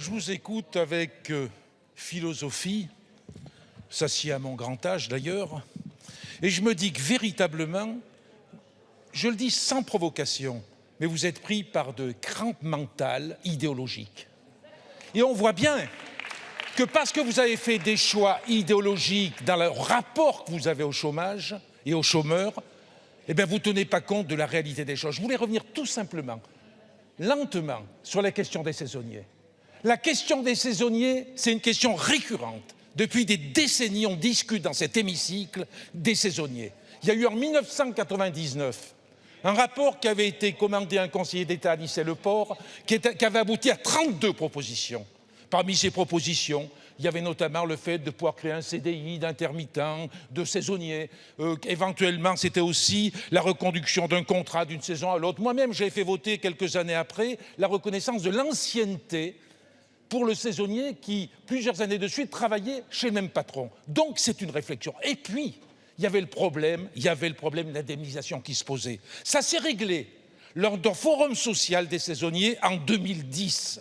Je vous écoute avec philosophie, s'assied à mon grand âge d'ailleurs, et je me dis que véritablement, je le dis sans provocation, mais vous êtes pris par de crampes mentales idéologiques. Et on voit bien que parce que vous avez fait des choix idéologiques dans le rapport que vous avez au chômage et aux chômeurs, eh bien vous ne tenez pas compte de la réalité des choses. Je voulais revenir tout simplement, lentement, sur la question des saisonniers. La question des saisonniers, c'est une question récurrente. Depuis des décennies, on discute dans cet hémicycle des saisonniers. Il y a eu en 1999 un rapport qui avait été commandé à un conseiller d'État, Anicet Le Port, qui avait abouti à 32 propositions. Parmi ces propositions, il y avait notamment le fait de pouvoir créer un CDI d'intermittent, de saisonnier. Éventuellement, c'était aussi la reconduction d'un contrat d'une saison à l'autre. Moi-même, j'avais fait voter quelques années après la reconnaissance de l'ancienneté pour le saisonnier qui, plusieurs années de suite, travaillait chez le même patron. Donc, c'est une réflexion. Et puis, il y avait le problème de l'indemnisation qui se posait. Ça s'est réglé lors d'un forum social des saisonniers en 2010.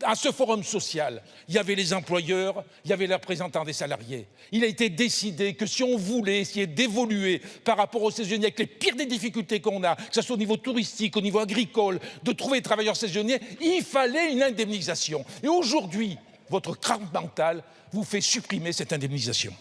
À ce forum social, il y avait les employeurs, il y avait les représentants des salariés. Il a été décidé que si on voulait essayer d'évoluer par rapport aux saisonniers avec les pires des difficultés qu'on a, que ce soit au niveau touristique, au niveau agricole, de trouver des travailleurs saisonniers, il fallait une indemnisation. Et aujourd'hui, votre crainte mentale vous fait supprimer cette indemnisation.